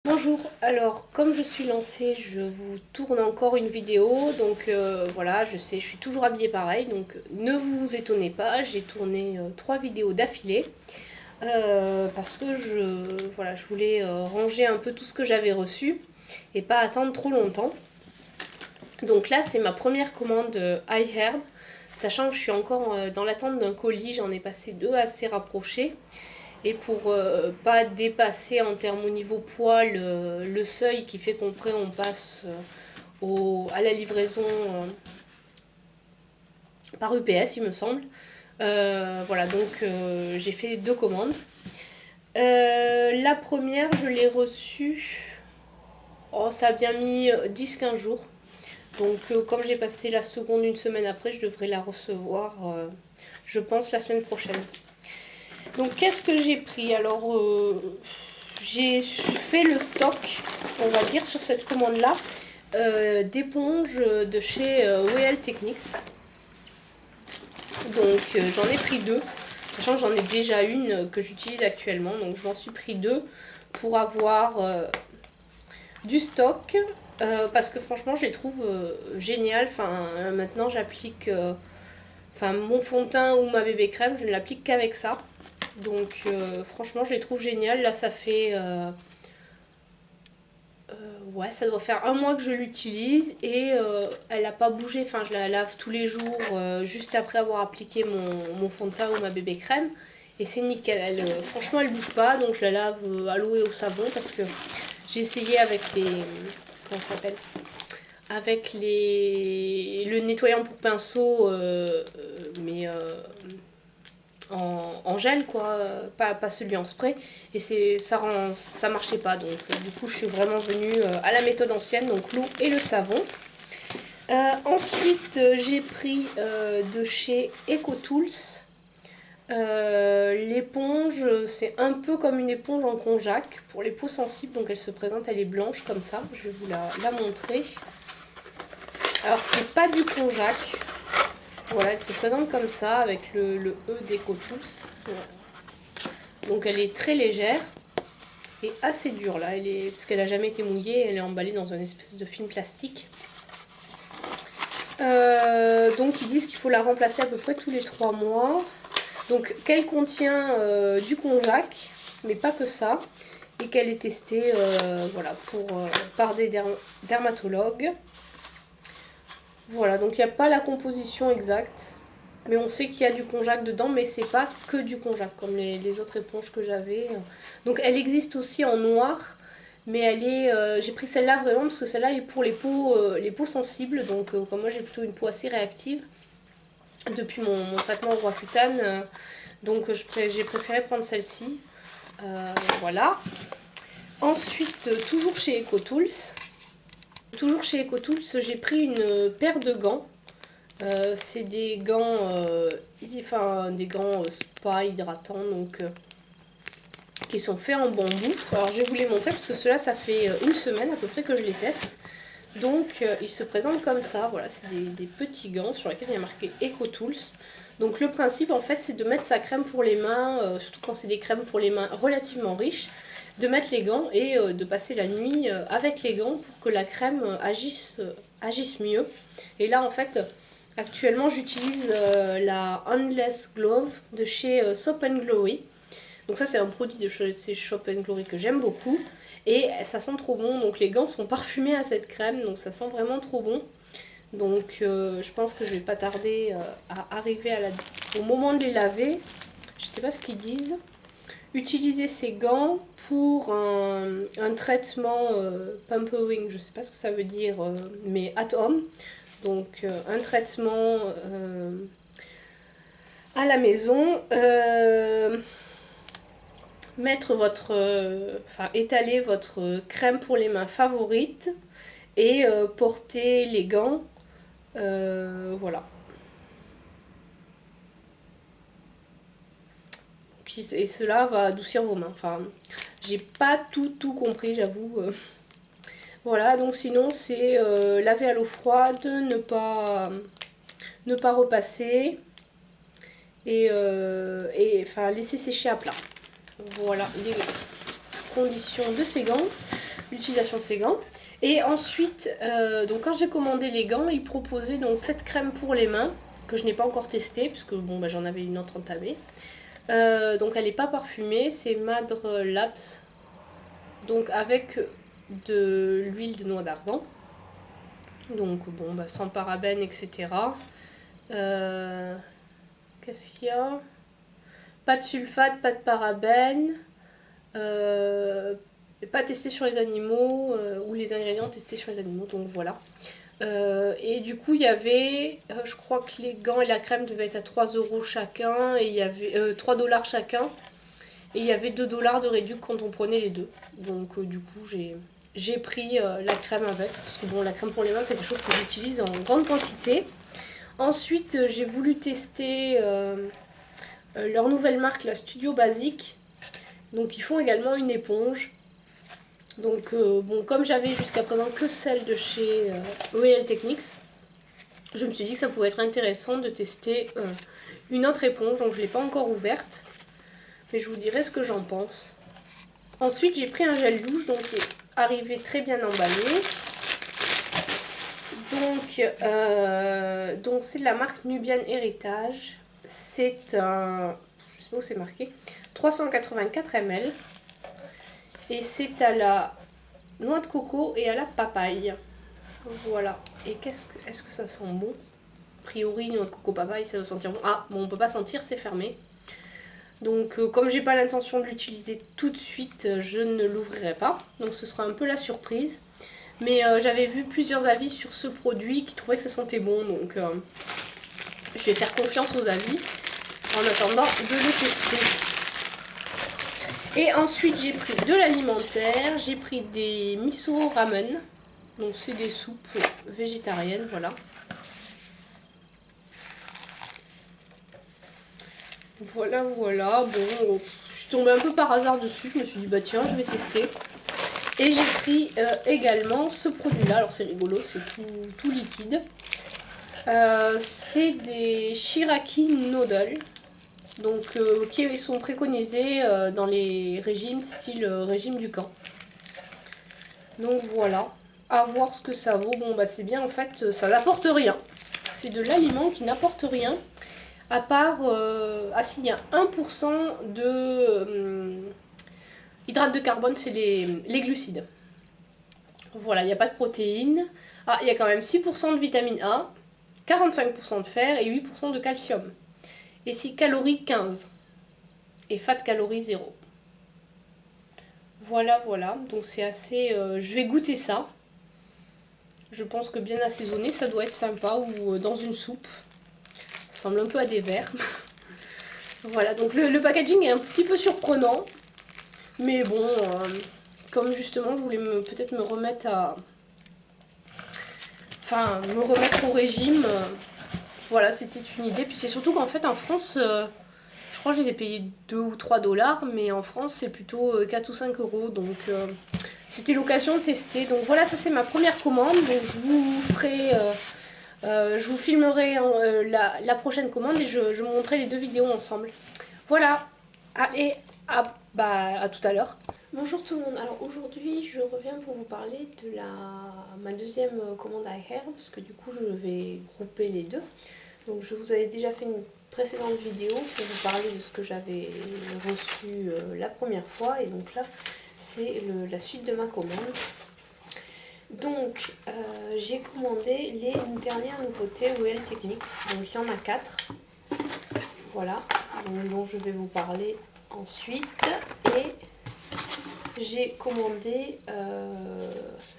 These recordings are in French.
Bonjour, alors comme je suis lancée, je vous tourne encore une vidéo, donc voilà, je sais, je suis toujours habillée pareil, donc ne vous étonnez pas, j'ai tourné 3 vidéos d'affilée, parce que voilà, je voulais ranger un peu tout ce que j'avais reçu, et pas attendre trop longtemps. Donc là, c'est ma première commande iHerb, sachant que je suis encore dans l'attente d'un colis, j'en ai passé 2 assez rapprochés. Et pour pas dépasser en termes au niveau poids le seuil qui fait qu'après on passe à la livraison par UPS, il me semble. Voilà, donc j'ai fait 2 commandes. La première, je l'ai reçue. Oh, ça a bien mis 10-15 jours. Donc, comme j'ai passé la seconde une semaine après, je devrais la recevoir, je pense, la semaine prochaine. Donc, qu'est-ce que j'ai pris? Alors, j'ai fait le stock, on va dire, sur cette commande-là, d'éponges de chez WL Techniques. Donc, j'en ai pris 2, sachant que j'en ai déjà une que j'utilise actuellement. Donc, je m'en suis pris 2 pour avoir du stock. Parce que franchement, je les trouve géniales. Enfin, maintenant, j'applique mon fond de teint ou ma bébé crème, je ne l'applique qu'avec ça. Donc franchement, je les trouve géniales. Là, ça fait ouais, ça doit faire un mois que je l'utilise et elle n'a pas bougé. Enfin, je la lave tous les jours juste après avoir appliqué mon fond de teint ou ma bébé crème. Et c'est nickel. Franchement, elle bouge pas. Donc, je la lave à l'eau et au savon parce que j'ai essayé avec les. Comment ça s'appelle? Avec le nettoyant pour pinceau, mais en gel, quoi, pas celui en spray, et ça marchait pas. Donc du coup je suis vraiment venue à la méthode ancienne, donc l'eau et le savon. Ensuite j'ai pris de chez EcoTools l'éponge. C'est un peu comme une éponge en konjac pour les peaux sensibles, donc elle se présente, elle est blanche comme ça, je vais vous la montrer. Alors c'est pas du konjac. Voilà, elle se présente comme ça avec le E d'EcoTools. Voilà. Donc elle est très légère et assez dure là, parce qu'elle n'a jamais été mouillée, elle est emballée dans une espèce de film plastique. Donc ils disent qu'il faut la remplacer à peu près tous les 3 mois. Donc qu'elle contient du konjac, mais pas que ça, et qu'elle est testée voilà, par des dermatologues. Voilà, donc il n'y a pas la composition exacte, mais on sait qu'il y a du konjac dedans, mais c'est pas que du konjac comme les autres éponges que j'avais. Donc elle existe aussi en noir, mais j'ai pris celle-là vraiment parce que celle-là est pour les peaux sensibles. Donc comme moi j'ai plutôt une peau assez réactive depuis mon traitement au Roaccutane, donc j'ai préféré prendre celle-ci. Voilà. Ensuite, toujours chez EcoTools, j'ai pris une paire de gants. C'est des gants, des gants spa hydratants, donc qui sont faits en bambou. Alors je vais vous les montrer parce que ceux-là, ça fait une semaine à peu près que je les teste. Donc ils se présentent comme ça. Voilà, c'est des petits gants sur lesquels il y a marqué EcoTools. Donc le principe en fait, c'est de mettre sa crème pour les mains, surtout quand c'est des crèmes pour les mains relativement riches, de mettre les gants et de passer la nuit avec les gants pour que la crème agisse mieux. Et là en fait, actuellement j'utilise la Endless Glove de chez Soap & Glory. Donc ça c'est un produit de chez Soap & Glory que j'aime beaucoup. Et ça sent trop bon, donc les gants sont parfumés à cette crème, donc ça sent vraiment trop bon. Donc je pense que je vais pas tarder à arriver au moment de les laver. Je sais pas ce qu'ils disent. Utiliser ces gants pour un traitement pumping, je sais pas ce que ça veut dire, mais at home. Donc un traitement à la maison. Étaler votre crème pour les mains favorite et porter les gants. Voilà. Et cela va adoucir vos mains. Enfin, j'ai pas tout compris, j'avoue. Voilà, donc sinon c'est laver à l'eau froide, ne pas repasser et laisser sécher à plat. Voilà les conditions de ces gants. l'utilisation de ces gants. Et ensuite, donc quand j'ai commandé les gants, ils proposaient donc cette crème pour les mains, que je n'ai pas encore testée, puisque bon, bah, j'en avais une autre entamée. Donc elle n'est pas parfumée, c'est Madre Labs, donc avec de l'huile de noix d'argan. Donc bon, bah, sans parabènes, etc. Qu'est-ce qu'il y a? Pas de sulfate, pas de parabènes. Pas testé sur les animaux, ou les ingrédients testés sur les animaux, donc voilà. Et du coup, il y avait, je crois que les gants et la crème devaient être à 3 € chacun, et il y avait 3 $ chacun, et il y avait 2 $ de réduc quand on prenait les deux. Donc du coup, j'ai pris la crème avec, parce que bon, la crème pour les mains, c'est quelque chose que j'utilise en grande quantité. Ensuite, j'ai voulu tester leur nouvelle marque, la Studio Basic. Donc ils font également une éponge. Donc bon, comme j'avais jusqu'à présent que celle de chez Real Techniques, je me suis dit que ça pouvait être intéressant de tester une autre éponge. Donc je ne l'ai pas encore ouverte, mais je vous dirai ce que j'en pense. Ensuite j'ai pris un gel douche, donc qui est arrivé très bien emballé. Donc c'est de la marque Nubian Heritage. C'est un, je sais pas où c'est marqué, 384 ml. Et c'est à la noix de coco et à la papaye. Voilà. Et est-ce que ça sent bon? A priori, noix de coco, papaye, ça doit sentir bon. Ah, bon, on peut pas sentir, c'est fermé. Donc, comme j'ai pas l'intention de l'utiliser tout de suite, je ne l'ouvrirai pas. Donc, ce sera un peu la surprise. Mais j'avais vu plusieurs avis sur ce produit qui trouvaient que ça sentait bon. Donc, je vais faire confiance aux avis en attendant de le tester. Et ensuite j'ai pris de l'alimentaire, j'ai pris des miso ramen, donc c'est des soupes végétariennes, voilà. Voilà, bon, je suis tombée un peu par hasard dessus, je me suis dit bah tiens, je vais tester. Et j'ai pris également ce produit-là, alors c'est rigolo, c'est tout liquide. C'est des Shiraki Noodles. Donc qui sont préconisés dans les régimes style régime du camp. Donc voilà, à voir ce que ça vaut. Bon bah c'est bien, en fait ça n'apporte rien. C'est de l'aliment qui n'apporte rien, à part s'il y a 1% de hydrate de carbone, c'est les glucides. Voilà, il n'y a pas de protéines. Ah, il y a quand même 6% de vitamine A, 45% de fer et 8% de calcium. Et 6 calories 15. Et fat calories 0. Voilà, donc c'est assez... je vais goûter ça. Je pense que bien assaisonné, ça doit être sympa, ou dans une soupe. Ça ressemble un peu à des verres. Voilà, donc le packaging est un petit peu surprenant. Mais bon, comme justement je voulais peut-être me remettre à... Enfin, me remettre au régime. Voilà, c'était une idée. Puis c'est surtout qu'en fait en France... je crois que je les ai payés 2 ou 3 $, mais en France c'est plutôt 4 ou 5 €. Donc c'était l'occasion de tester. Donc voilà, ça c'est ma première commande. Donc je vous ferai, je vous filmerai la prochaine commande et je vous montrerai les deux vidéos ensemble. Voilà, allez, à tout à l'heure. Bonjour tout le monde, alors aujourd'hui je reviens pour vous parler de ma deuxième commande à Herb, parce que du coup je vais grouper les deux. Donc je vous avais déjà fait une précédente vidéo pour vous parler de ce que j'avais reçu la première fois, et donc là c'est la suite de ma commande. Donc j'ai commandé les dernières nouveautés Real Techniques, donc il y en a 4, voilà, dont je vais vous parler ensuite. Et j'ai commandé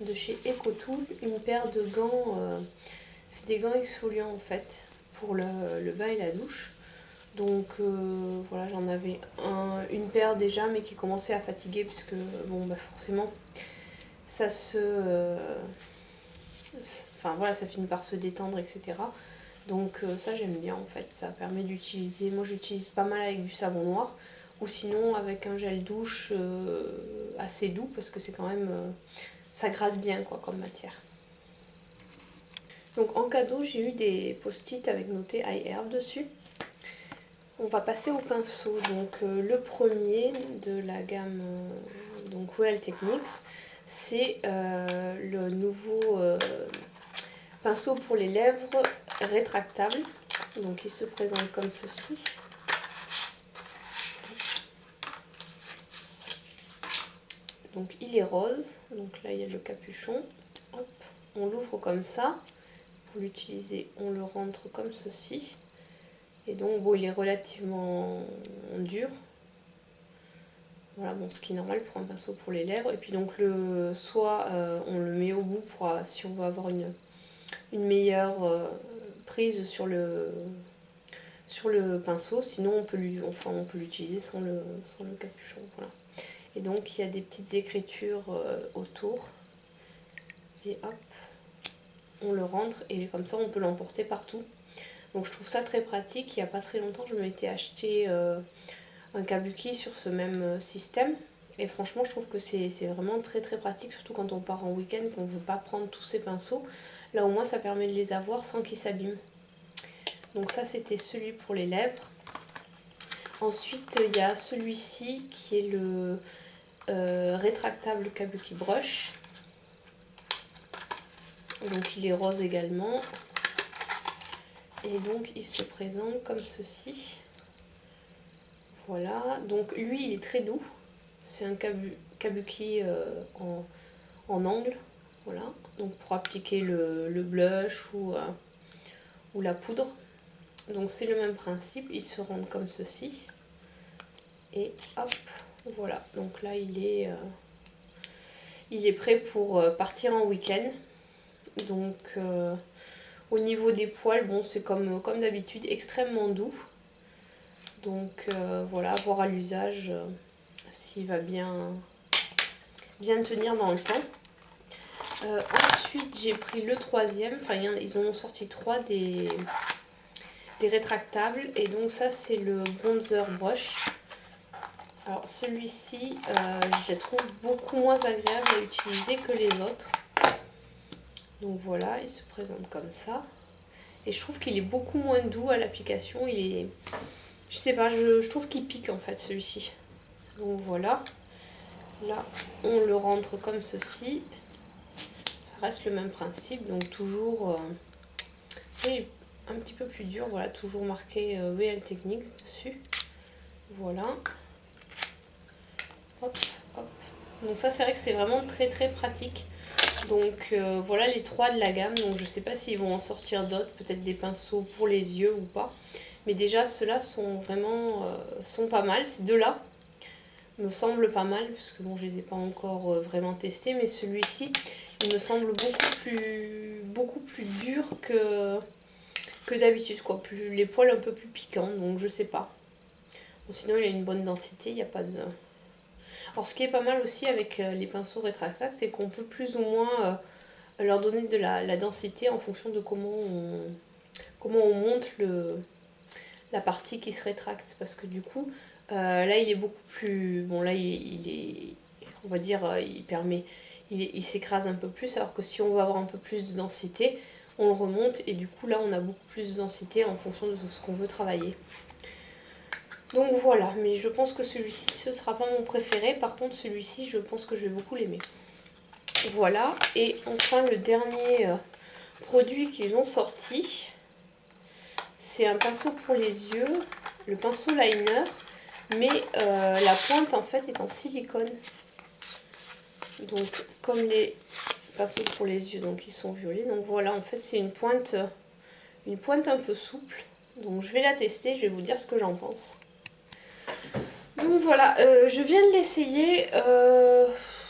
de chez EcoTool une paire de gants, c'est des gants exfoliants en fait, pour le bain et la douche. Donc voilà, j'en avais une paire déjà, mais qui commençait à fatiguer, puisque bon bah forcément ça enfin voilà, ça finit par se détendre, etc. Donc ça j'aime bien en fait, ça permet d'utiliser, moi j'utilise pas mal avec du savon noir, ou sinon avec un gel douche assez doux, parce que c'est quand même, ça gratte bien quoi comme matière. Donc en cadeau j'ai eu des post-it avec noté I Herb dessus. On va passer au pinceau. Donc le premier de la gamme donc Real Techniques, c'est le nouveau pinceau pour les lèvres rétractable. Donc il se présente comme ceci. Donc il est rose, donc là il y a le capuchon. Hop, on l'ouvre comme ça. Pour l'utiliser, on le rentre comme ceci. Et donc bon, il est relativement dur. Voilà, bon, ce qui est normal pour un pinceau pour les lèvres. Et puis donc soit on le met au bout pour si on veut avoir une meilleure prise sur le pinceau. Sinon on peut l'utiliser sans le capuchon. Voilà. Et donc il y a des petites écritures autour. Et hop, on le rentre et comme ça on peut l'emporter partout. Donc je trouve ça très pratique. Il n'y a pas très longtemps je m'étais acheté un kabuki sur ce même système. Et franchement je trouve que c'est vraiment très très pratique. Surtout quand on part en week-end, qu'on ne veut pas prendre tous ces pinceaux. Là au moins ça permet de les avoir sans qu'ils s'abîment. Donc ça c'était celui pour les lèvres. Ensuite il y a celui-ci qui est le rétractable kabuki brush. Donc il est rose également. Et donc il se présente comme ceci. Voilà, donc lui il est très doux. C'est un kabuki en angle. Voilà, donc pour appliquer le blush ou la poudre. Donc c'est le même principe, il se rend comme ceci. Et hop, voilà, donc là il est prêt pour partir en week-end. Donc au niveau des poils, bon c'est comme d'habitude extrêmement doux. Donc voilà, voir à l'usage s'il va bien tenir dans le temps. Ensuite j'ai pris le troisième, enfin ils en ont sorti 3 des rétractables. Et donc ça c'est le bronzer brush. Alors celui-ci je le trouve beaucoup moins agréable à utiliser que les autres. Donc voilà, il se présente comme ça. Et je trouve qu'il est beaucoup moins doux à l'application. Je sais pas, je trouve qu'il pique en fait celui-ci. Donc voilà. Là, on le rentre comme ceci. Ça reste le même principe. Donc toujours un petit peu plus dur. Voilà, toujours marqué VL Techniques dessus. Voilà. Hop, hop. Donc ça, c'est vrai que c'est vraiment très très pratique. Donc voilà les 3 de la gamme. Donc je sais pas s'ils vont en sortir d'autres. Peut-être des pinceaux pour les yeux ou pas. Mais déjà, ceux-là sont vraiment sont pas mal. Ces deux-là me semblent pas mal. Parce que bon, je les ai pas encore vraiment testés. Mais celui-ci, il me semble beaucoup plus dur que d'habitude, quoi. Les poils un peu plus piquants. Donc je sais pas. Bon, sinon, il a une bonne densité. Il n'y a pas de... Alors ce qui est pas mal aussi avec les pinceaux rétractables, c'est qu'on peut plus ou moins leur donner de la densité en fonction de comment on monte la partie qui se rétracte. Parce que du coup, là il est beaucoup plus... Bon là il est... On va dire, il s'écrase un peu plus, alors que si on veut avoir un peu plus de densité, on le remonte et du coup là on a beaucoup plus de densité en fonction de ce qu'on veut travailler. Donc voilà, mais je pense que celui-ci, ce sera pas mon préféré. Par contre, celui-ci, je pense que je vais beaucoup l'aimer. Voilà, et enfin le dernier produit qu'ils ont sorti, c'est un pinceau pour les yeux, le pinceau liner, mais la pointe en fait est en silicone. Donc comme les pinceaux pour les yeux, donc ils sont violets. Donc voilà, en fait c'est une pointe un peu souple. Donc je vais la tester, je vais vous dire ce que j'en pense. Donc voilà, je viens de l'essayer.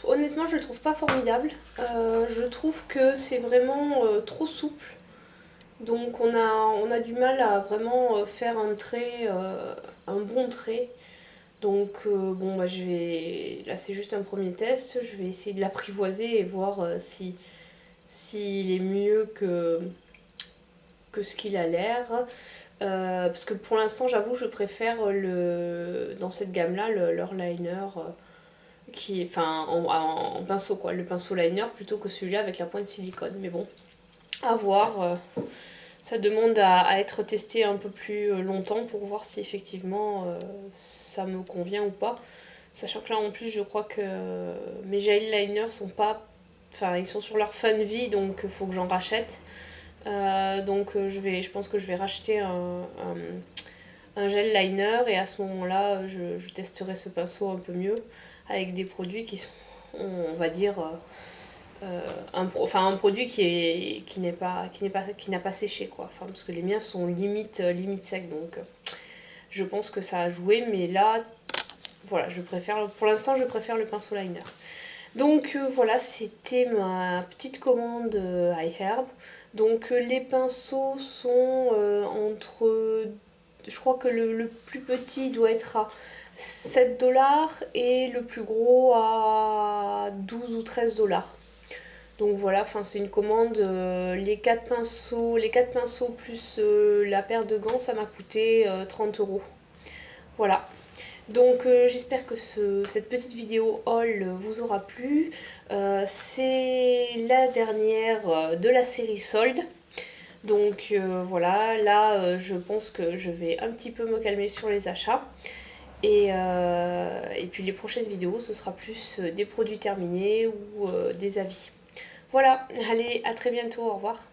Honnêtement, je le trouve pas formidable. Je trouve que c'est vraiment trop souple. Donc on a du mal à vraiment faire un trait, un bon trait. Donc bon, bah, là c'est juste un premier test. Je vais essayer de l'apprivoiser et voir s'il est mieux que ce qu'il a l'air. Parce que pour l'instant, j'avoue, je préfère dans cette gamme-là leur liner qui est en pinceau, quoi, le pinceau liner plutôt que celui-là avec la pointe silicone. Mais bon, à voir. Ça demande à être testé un peu plus longtemps pour voir si effectivement ça me convient ou pas. Sachant que là en plus je crois que mes gel liners sont pas... Enfin ils sont sur leur fin de vie donc il faut que j'en rachète. Je pense que je vais racheter un gel liner et à ce moment-là je testerai ce pinceau un peu mieux avec des produits qui sont, on va dire, un produit qui n'a pas séché quoi. Enfin, parce que les miens sont limite secs donc je pense que ça a joué, mais là voilà, pour l'instant je préfère le pinceau liner. Donc voilà, c'était ma petite commande iHerb. Donc les pinceaux sont entre... Je crois que le plus petit doit être à 7 $ et le plus gros à 12 ou 13 $. Donc voilà, c'est une commande. Les 4 pinceaux plus la paire de gants, ça m'a coûté 30 €. Voilà. Donc j'espère que cette petite vidéo haul vous aura plu. C'est la dernière de la série solde. Donc voilà, là je pense que je vais un petit peu me calmer sur les achats. Et puis les prochaines vidéos, ce sera plus des produits terminés ou des avis. Voilà, allez, à très bientôt, au revoir.